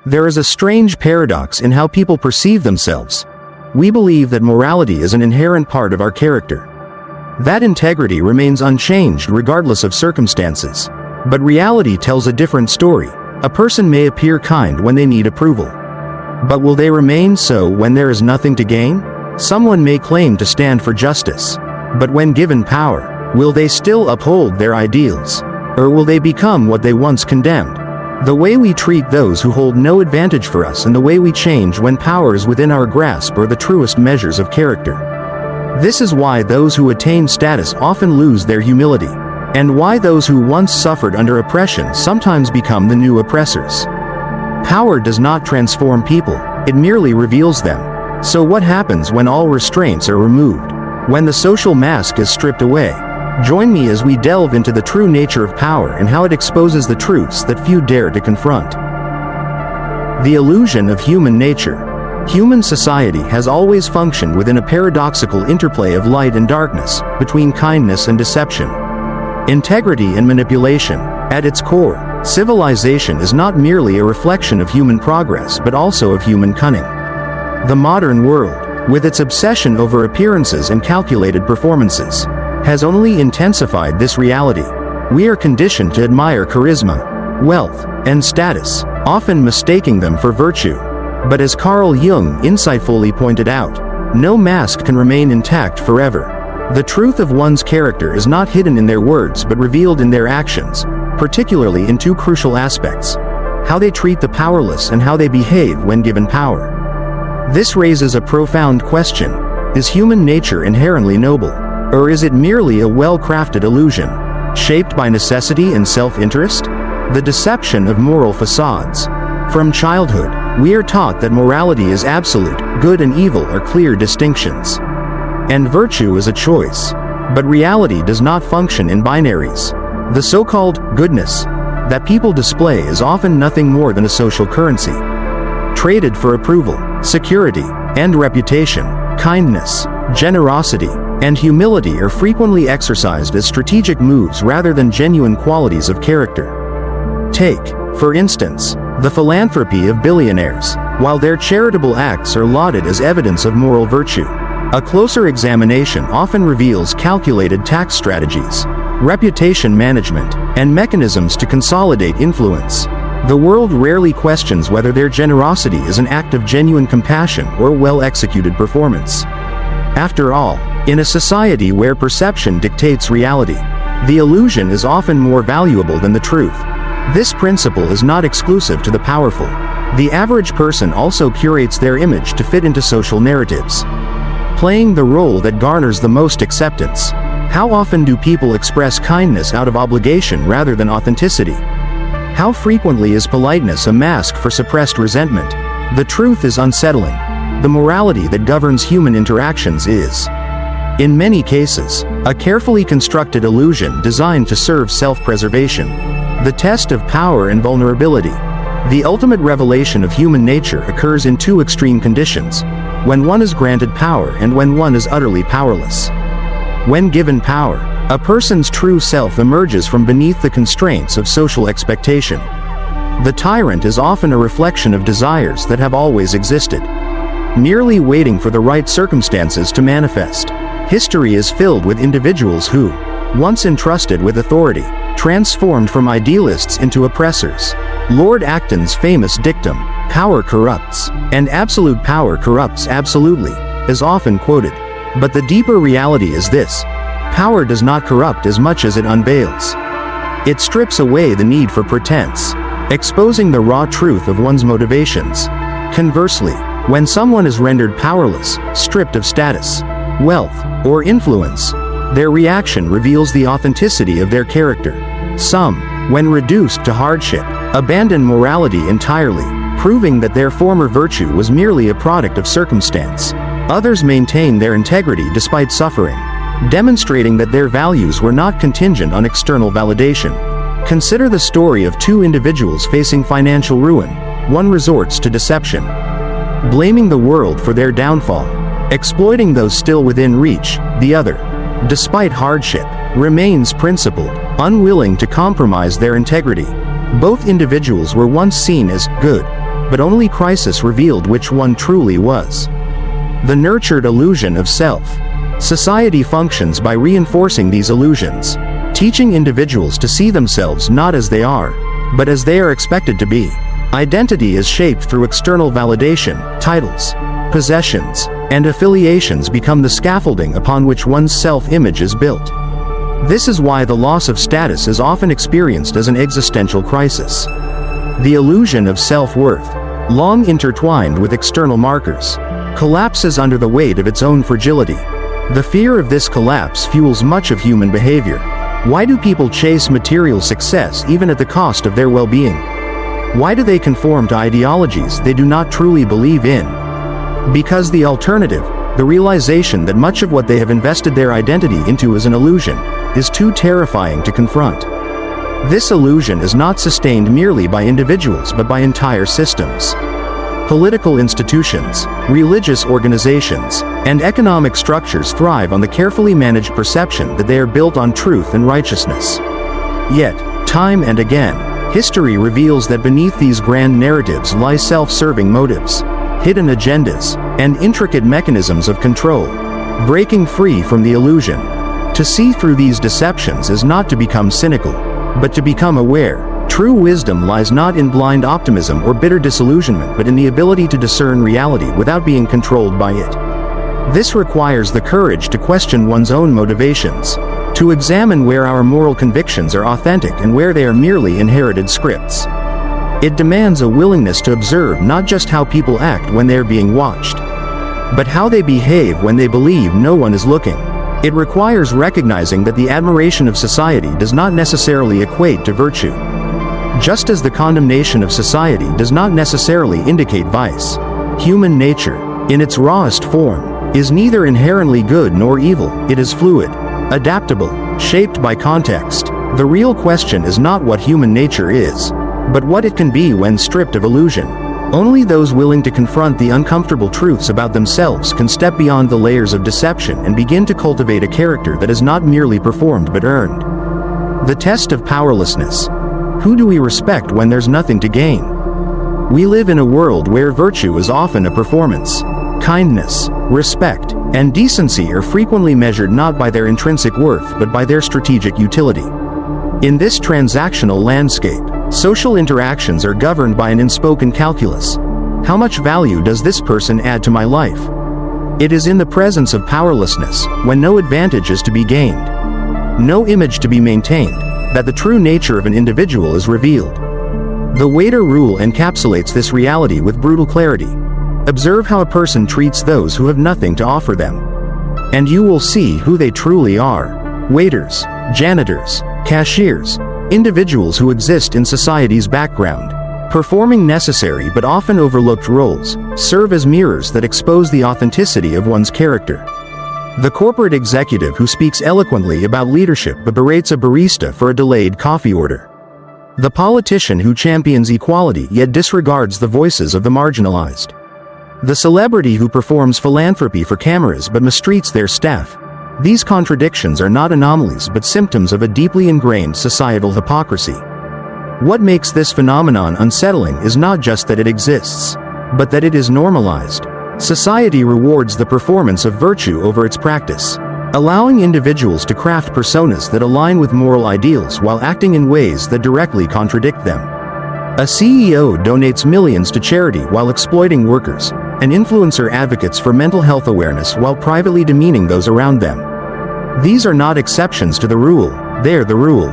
There is a strange paradox in how people perceive themselves. We believe that morality is an inherent part of our character. That integrity remains unchanged regardless of circumstances. But reality tells a different story. A person may appear kind when they need approval. But will they remain so when there is nothing to gain? Someone may claim to stand for justice. But when given power, will they still uphold their ideals? Or will they become what they once condemned? The way we treat those who hold no advantage for us and the way we change when power is within our grasp are the truest measures of character. This is why those who attain status often lose their humility, and why those who once suffered under oppression sometimes become the new oppressors. Power does not transform people, it merely reveals them. So what happens when all restraints are removed? When the social mask is stripped away? Join me as we delve into the true nature of power and how it exposes the truths that few dare to confront. The illusion of human nature. Human society has always functioned within a paradoxical interplay of light and darkness, between kindness and deception, integrity and manipulation. At its core, civilization is not merely a reflection of human progress but also of human cunning. The modern world, with its obsession over appearances and calculated performances, has only intensified this reality. We are conditioned to admire charisma, wealth, and status, often mistaking them for virtue. But as Carl Jung insightfully pointed out, no mask can remain intact forever. The truth of one's character is not hidden in their words but revealed in their actions, particularly in two crucial aspects: how they treat the powerless and how they behave when given power. This raises a profound question: is human nature inherently noble? Or is it merely a well-crafted illusion, shaped by necessity and self-interest? The deception of moral facades. From childhood, we are taught that morality is absolute, good and evil are clear distinctions, and virtue is a choice. But reality does not function in binaries. The so-called goodness that people display is often nothing more than a social currency, traded for approval, security, and reputation. Kindness, generosity, and humility are frequently exercised as strategic moves rather than genuine qualities of character. Take, for instance, the philanthropy of billionaires. While their charitable acts are lauded as evidence of moral virtue, a closer examination often reveals calculated tax strategies, reputation management, and mechanisms to consolidate influence. The world rarely questions whether their generosity is an act of genuine compassion or well-executed performance. After all, in a society where perception dictates reality, the illusion is often more valuable than the truth. This principle is not exclusive to the powerful. The average person also curates their image to fit into social narratives, playing the role that garners the most acceptance. How often do people express kindness out of obligation rather than authenticity? How frequently is politeness a mask for suppressed resentment? The truth is unsettling. The morality that governs human interactions is, in many cases, a carefully constructed illusion designed to serve self-preservation. The test of power and vulnerability. The ultimate revelation of human nature occurs in two extreme conditions: when one is granted power and when one is utterly powerless. When given power, a person's true self emerges from beneath the constraints of social expectation. The tyrant is often a reflection of desires that have always existed, merely waiting for the right circumstances to manifest. History is filled with individuals who, once entrusted with authority, transformed from idealists into oppressors. Lord Acton's famous dictum, "Power corrupts, and absolute power corrupts absolutely," is often quoted. But the deeper reality is this: power does not corrupt as much as it unveils. It strips away the need for pretense, exposing the raw truth of one's motivations. Conversely, when someone is rendered powerless, stripped of status, wealth, or influence, their reaction reveals the authenticity of their character. Some, when reduced to hardship, abandon morality entirely, proving that their former virtue was merely a product of circumstance. Others maintain their integrity despite suffering, demonstrating that their values were not contingent on external validation. Consider the story of two individuals facing financial ruin. One resorts to deception, blaming the world for their downfall, exploiting those still within reach. The other, despite hardship, remains principled, unwilling to compromise their integrity. Both individuals were once seen as good, but only crisis revealed which one truly was. The nurtured illusion of self. Society functions by reinforcing these illusions, teaching individuals to see themselves not as they are, but as they are expected to be. Identity is shaped through external validation. Titles, possessions, and affiliations become the scaffolding upon which one's self-image is built. This is why the loss of status is often experienced as an existential crisis. The illusion of self-worth, long intertwined with external markers, collapses under the weight of its own fragility. The fear of this collapse fuels much of human behavior. Why do people chase material success even at the cost of their well-being? Why do they conform to ideologies they do not truly believe in? Because the alternative, the realization that much of what they have invested their identity into is an illusion, is too terrifying to confront. This illusion is not sustained merely by individuals but by entire systems. Political institutions, religious organizations, and economic structures thrive on the carefully managed perception that they are built on truth and righteousness. Yet, time and again, history reveals that beneath these grand narratives lie self-serving motives, hidden agendas, and intricate mechanisms of control. Breaking free from the illusion. To see through these deceptions is not to become cynical, but to become aware. True wisdom lies not in blind optimism or bitter disillusionment but in the ability to discern reality without being controlled by it. This requires the courage to question one's own motivations, to examine where our moral convictions are authentic and where they are merely inherited scripts. It demands a willingness to observe not just how people act when they are being watched, but how they behave when they believe no one is looking. It requires recognizing that the admiration of society does not necessarily equate to virtue, just as the condemnation of society does not necessarily indicate vice. Human nature, in its rawest form, is neither inherently good nor evil. It is fluid, adaptable, shaped by context. The real question is not what human nature is, but what it can be when stripped of illusion. Only those willing to confront the uncomfortable truths about themselves can step beyond the layers of deception and begin to cultivate a character that is not merely performed but earned. The test of powerlessness. Who do we respect when there's nothing to gain? We live in a world where virtue is often a performance. Kindness, respect, and decency are frequently measured not by their intrinsic worth but by their strategic utility. In this transactional landscape, social interactions are governed by an unspoken calculus. How much value does this person add to my life? It is in the presence of powerlessness, when no advantage is to be gained, no image to be maintained, that the true nature of an individual is revealed. The waiter rule encapsulates this reality with brutal clarity. Observe how a person treats those who have nothing to offer them, and you will see who they truly are. Waiters, janitors, cashiers, individuals who exist in society's background, performing necessary but often overlooked roles, serve as mirrors that expose the authenticity of one's character. The corporate executive who speaks eloquently about leadership but berates a barista for a delayed coffee order. The politician who champions equality yet disregards the voices of the marginalized. The celebrity who performs philanthropy for cameras but mistreats their staff. These contradictions are not anomalies but symptoms of a deeply ingrained societal hypocrisy. What makes this phenomenon unsettling is not just that it exists, but that it is normalized. Society rewards the performance of virtue over its practice, allowing individuals to craft personas that align with moral ideals while acting in ways that directly contradict them. A CEO donates millions to charity while exploiting workers. An influencer advocates for mental health awareness while privately demeaning those around them. These are not exceptions to the rule, they're the rule.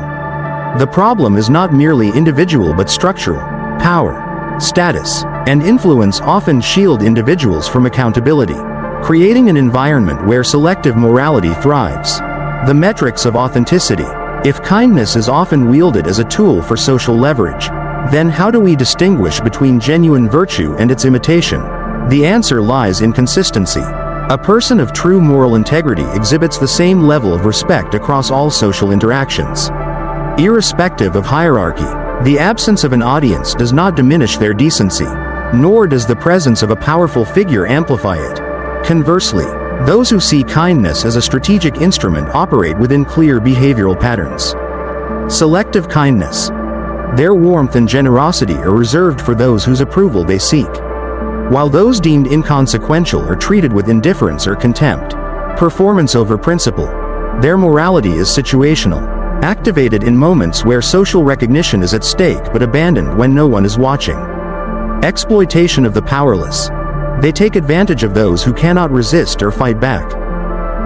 The problem is not merely individual but structural. Power, status, and influence often shield individuals from accountability, creating an environment where selective morality thrives. The metrics of authenticity. If kindness is often wielded as a tool for social leverage, then how do we distinguish between genuine virtue and its imitation? The answer lies in consistency. A person of true moral integrity exhibits the same level of respect across all social interactions. Irrespective of hierarchy, the absence of an audience does not diminish their decency, nor does the presence of a powerful figure amplify it. Conversely, those who see kindness as a strategic instrument operate within clear behavioral patterns. Selective kindness. Their warmth and generosity are reserved for those whose approval they seek, while those deemed inconsequential are treated with indifference or contempt. Performance over principle. Their morality is situational, activated in moments where social recognition is at stake but abandoned when no one is watching. Exploitation of the powerless. They take advantage of those who cannot resist or fight back,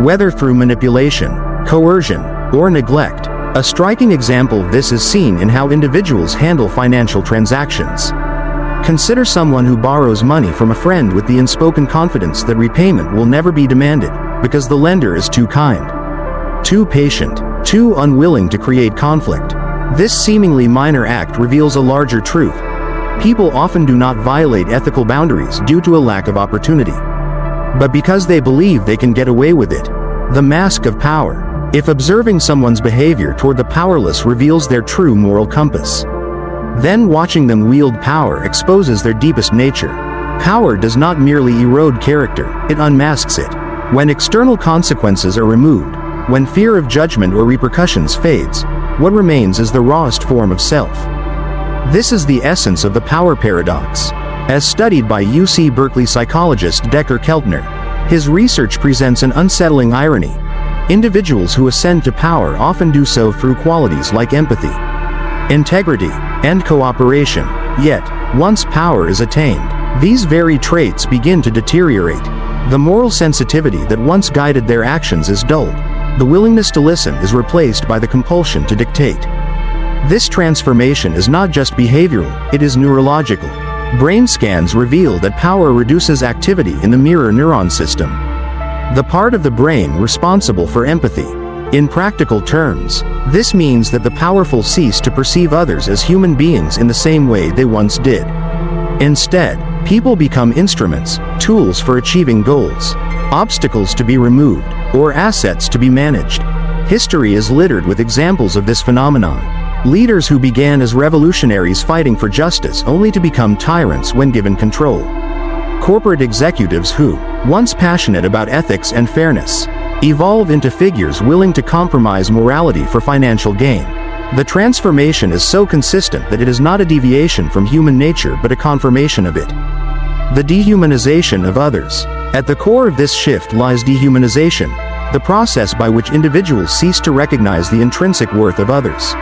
whether through manipulation, coercion, or neglect. A striking example of this is seen in how individuals handle financial transactions. Consider someone who borrows money from a friend with the unspoken confidence that repayment will never be demanded, because the lender is too kind, too patient, too unwilling to create conflict. This seemingly minor act reveals a larger truth. People often do not violate ethical boundaries due to a lack of opportunity, but because they believe they can get away with it. The mask of power. If observing someone's behavior toward the powerless reveals their true moral compass, then watching them wield power exposes their deepest nature. Power does not merely erode character, it unmasks it. When external consequences are removed, when fear of judgment or repercussions fades, what remains is the rawest form of self. This is the essence of the power paradox. As studied by UC Berkeley psychologist Decker Keltner, his research presents an unsettling irony. Individuals who ascend to power often do so through qualities like empathy, integrity, and cooperation. Yet, once power is attained, these very traits begin to deteriorate. The moral sensitivity that once guided their actions is dulled. The willingness to listen is replaced by the compulsion to dictate. This transformation is not just behavioral, it is neurological. Brain scans reveal that power reduces activity in the mirror neuron system, the part of the brain responsible for empathy. In practical terms, this means that the powerful cease to perceive others as human beings in the same way they once did. Instead, people become instruments, tools for achieving goals, obstacles to be removed, or assets to be managed. History is littered with examples of this phenomenon. Leaders who began as revolutionaries fighting for justice only to become tyrants when given control. Corporate executives who, once passionate about ethics and fairness, evolve into figures willing to compromise morality for financial gain. The transformation is so consistent that it is not a deviation from human nature but a confirmation of it. The dehumanization of others. At the core of this shift lies dehumanization, the process by which individuals cease to recognize the intrinsic worth of others.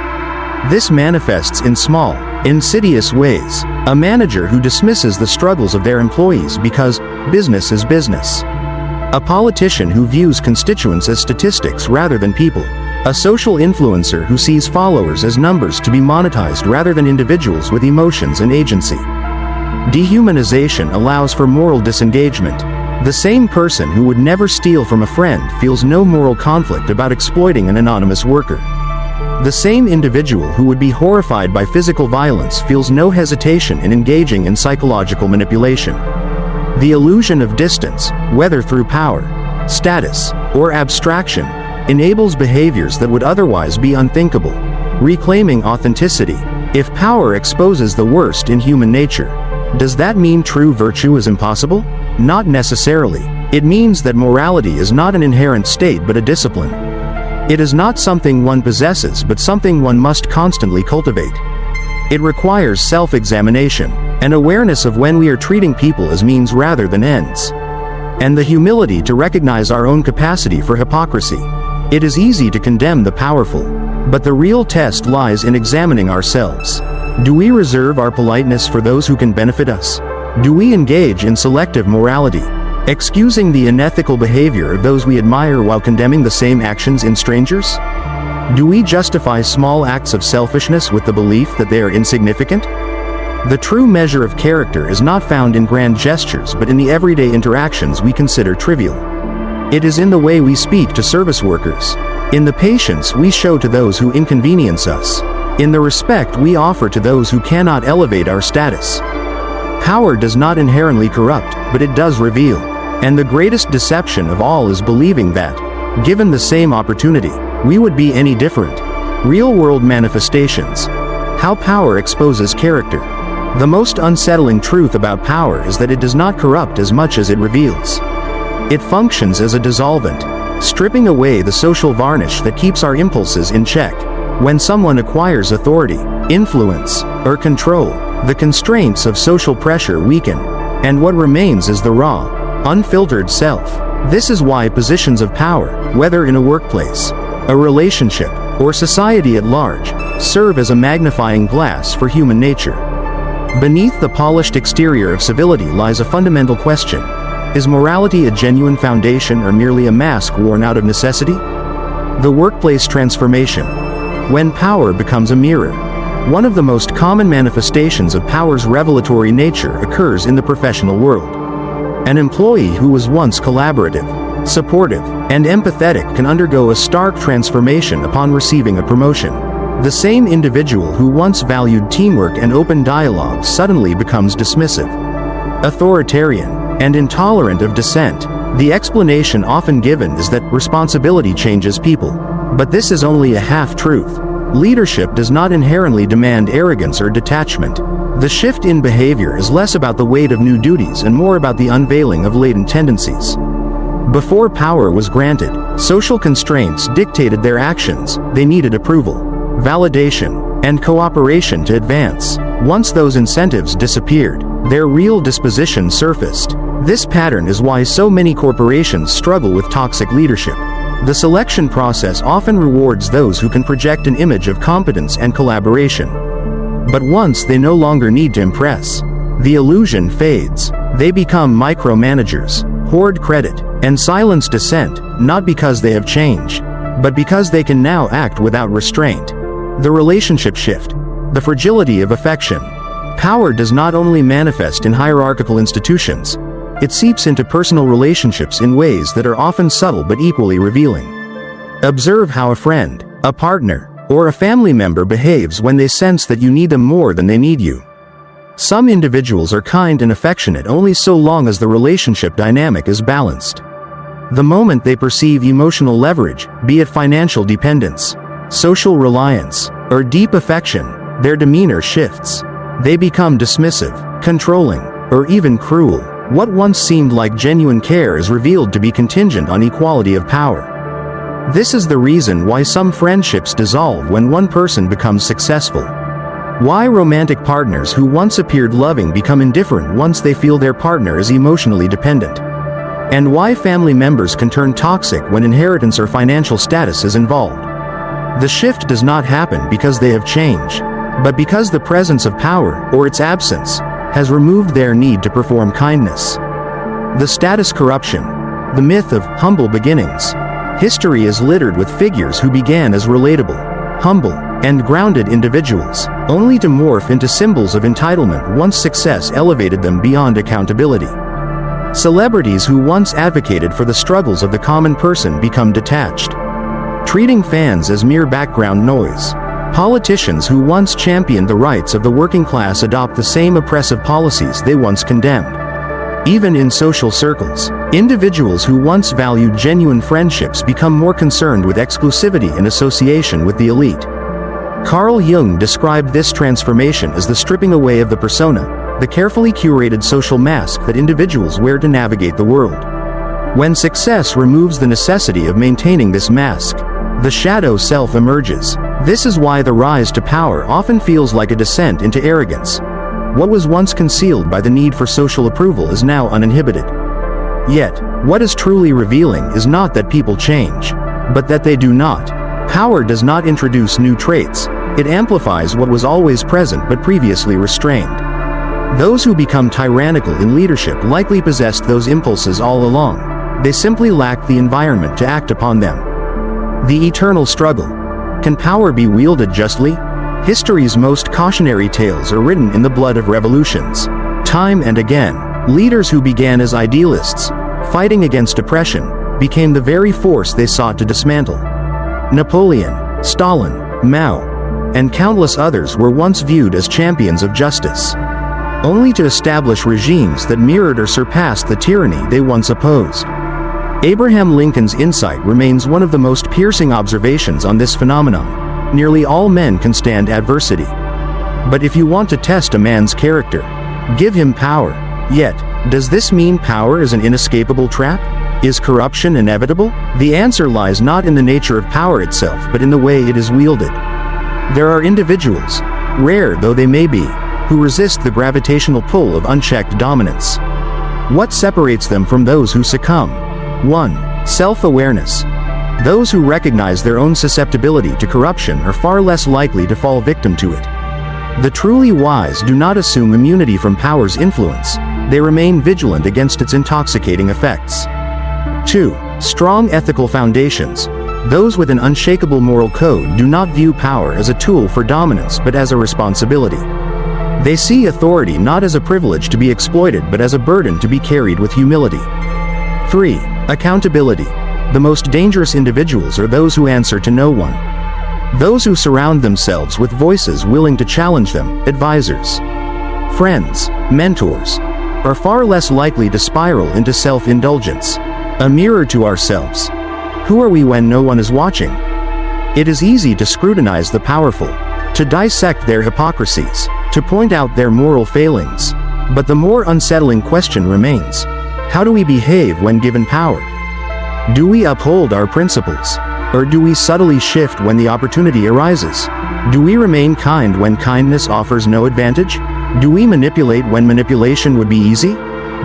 This manifests in small, insidious ways. A manager who dismisses the struggles of their employees because business is business. A politician who views constituents as statistics rather than people. A social influencer who sees followers as numbers to be monetized rather than individuals with emotions and agency. Dehumanization allows for moral disengagement. The same person who would never steal from a friend feels no moral conflict about exploiting an anonymous worker. The same individual who would be horrified by physical violence feels no hesitation in engaging in psychological manipulation. The illusion of distance, whether through power, status, or abstraction, enables behaviors that would otherwise be unthinkable. Reclaiming authenticity. If power exposes the worst in human nature, does that mean true virtue is impossible? Not necessarily. It means that morality is not an inherent state but a discipline. It is not something one possesses but something one must constantly cultivate. It requires self-examination, an awareness of when we are treating people as means rather than ends, and the humility to recognize our own capacity for hypocrisy. It is easy to condemn the powerful, but the real test lies in examining ourselves. Do we reserve our politeness for those who can benefit us? Do we engage in selective morality, excusing the unethical behavior of those we admire while condemning the same actions in strangers? Do we justify small acts of selfishness with the belief that they are insignificant? The true measure of character is not found in grand gestures but in the everyday interactions we consider trivial. It is in the way we speak to service workers, in the patience we show to those who inconvenience us, in the respect we offer to those who cannot elevate our status. Power does not inherently corrupt, but it does reveal. And the greatest deception of all is believing that, given the same opportunity, we would be any different. Real-world manifestations. How power exposes character. The most unsettling truth about power is that it does not corrupt as much as it reveals. It functions as a dissolvent, stripping away the social varnish that keeps our impulses in check. When someone acquires authority, influence, or control, the constraints of social pressure weaken, and what remains is the raw, unfiltered self. This is why positions of power, whether in a workplace, a relationship, or society at large, serve as a magnifying glass for human nature. Beneath the polished exterior of civility lies a fundamental question. Is morality a genuine foundation or merely a mask worn out of necessity? The workplace transformation. When power becomes a mirror. One of the most common manifestations of power's revelatory nature occurs in the professional world. An employee who was once collaborative, supportive, and empathetic can undergo a stark transformation upon receiving a promotion. The same individual who once valued teamwork and open dialogue suddenly becomes dismissive, authoritarian, and intolerant of dissent. The explanation often given is that responsibility changes people. But this is only a half-truth. Leadership does not inherently demand arrogance or detachment. The shift in behavior is less about the weight of new duties and more about the unveiling of latent tendencies. Before power was granted, social constraints dictated their actions. They needed approval, validation, and cooperation to advance. Once those incentives disappeared, their real disposition surfaced. This pattern is why so many corporations struggle with toxic leadership. The selection process often rewards those who can project an image of competence and collaboration. But once they no longer need to impress, the illusion fades. They become micromanagers, hoard credit, and silence dissent, not because they have changed, but because they can now act without restraint. The relationship shift. The fragility of affection. Power does not only manifest in hierarchical institutions, it seeps into personal relationships in ways that are often subtle but equally revealing. Observe how a friend, a partner, or a family member behaves when they sense that you need them more than they need you. Some individuals are kind and affectionate only so long as the relationship dynamic is balanced. The moment they perceive emotional leverage, be it financial dependence, social reliance, or deep affection, their demeanor shifts. They become dismissive, controlling, or even cruel. What once seemed like genuine care is revealed to be contingent on equality of power. This is the reason why some friendships dissolve when one person becomes successful. Why romantic partners who once appeared loving become indifferent once they feel their partner is emotionally dependent. And why family members can turn toxic when inheritance or financial status is involved. The shift does not happen because they have changed, but because the presence of power, or its absence, has removed their need to perform kindness. The status corruption. The myth of humble beginnings. History is littered with figures who began as relatable, humble, and grounded individuals, only to morph into symbols of entitlement once success elevated them beyond accountability. Celebrities who once advocated for the struggles of the common person become detached, treating fans as mere background noise. Politicians who once championed the rights of the working class adopt the same oppressive policies they once condemned. Even in social circles, individuals who once valued genuine friendships become more concerned with exclusivity and association with the elite. Carl Jung described this transformation as the stripping away of the persona, the carefully curated social mask that individuals wear to navigate the world. When success removes the necessity of maintaining this mask, the shadow self emerges. This is why the rise to power often feels like a descent into arrogance. What was once concealed by the need for social approval is now uninhibited. Yet, what is truly revealing is not that people change, but that they do not. Power does not introduce new traits, it amplifies what was always present but previously restrained. Those who become tyrannical in leadership likely possessed those impulses all along. They simply lacked the environment to act upon them. The eternal struggle. Can power be wielded justly? History's most cautionary tales are written in the blood of revolutions. Time and again, leaders who began as idealists, fighting against oppression, became the very force they sought to dismantle. Napoleon, Stalin, Mao, and countless others were once viewed as champions of justice, only to establish regimes that mirrored or surpassed the tyranny they once opposed. Abraham Lincoln's insight remains one of the most piercing observations on this phenomenon. Nearly all men can stand adversity. But if you want to test a man's character, give him power. Yet, does this mean power is an inescapable trap? Is corruption inevitable? The answer lies not in the nature of power itself but in the way it is wielded. There are individuals, rare though they may be, who resist the gravitational pull of unchecked dominance. What separates them from those who succumb? 1. Self-awareness. Those who recognize their own susceptibility to corruption are far less likely to fall victim to it. The truly wise do not assume immunity from power's influence, they remain vigilant against its intoxicating effects. 2. Strong ethical foundations. Those with an unshakable moral code do not view power as a tool for dominance but as a responsibility. They see authority not as a privilege to be exploited but as a burden to be carried with humility. 3. Accountability. The most dangerous individuals are those who answer to no one. Those who surround themselves with voices willing to challenge them, advisors, friends, mentors, are far less likely to spiral into self-indulgence. A mirror to ourselves. Who are we when no one is watching? It is easy to scrutinize the powerful, to dissect their hypocrisies, to point out their moral failings. But the more unsettling question remains: how do we behave when given power? Do we uphold our principles? Or do we subtly shift when the opportunity arises? Do we remain kind when kindness offers no advantage? Do we manipulate when manipulation would be easy?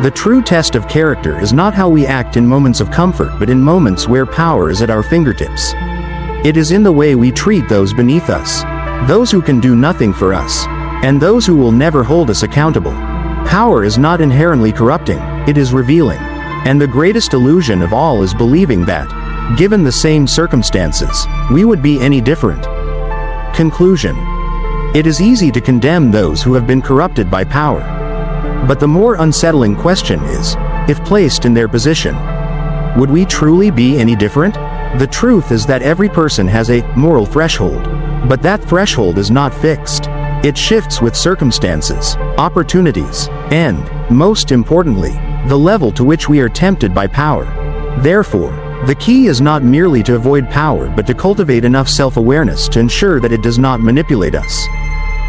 The true test of character is not how we act in moments of comfort but in moments where power is at our fingertips. It is in the way we treat those beneath us, those who can do nothing for us, and those who will never hold us accountable. Power is not inherently corrupting, it is revealing. And the greatest illusion of all is believing that, given the same circumstances, we would be any different. Conclusion. It is easy to condemn those who have been corrupted by power. But the more unsettling question is, if placed in their position, would we truly be any different? The truth is that every person has a moral threshold, but that threshold is not fixed. It shifts with circumstances, opportunities, and, most importantly, the level to which we are tempted by power. Therefore, the key is not merely to avoid power but to cultivate enough self-awareness to ensure that it does not manipulate us.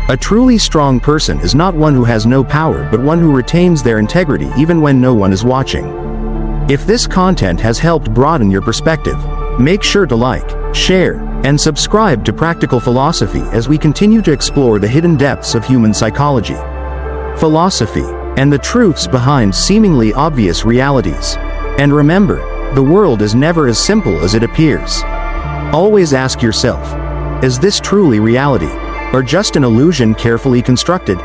A truly strong person is not one who has no power but one who retains their integrity even when no one is watching. If this content has helped broaden your perspective, make sure to like, share, and subscribe to Practical Philosophy as we continue to explore the hidden depths of human psychology, philosophy, and the truths behind seemingly obvious realities. And remember, the world is never as simple as it appears. Always ask yourself, is this truly reality, or just an illusion carefully constructed?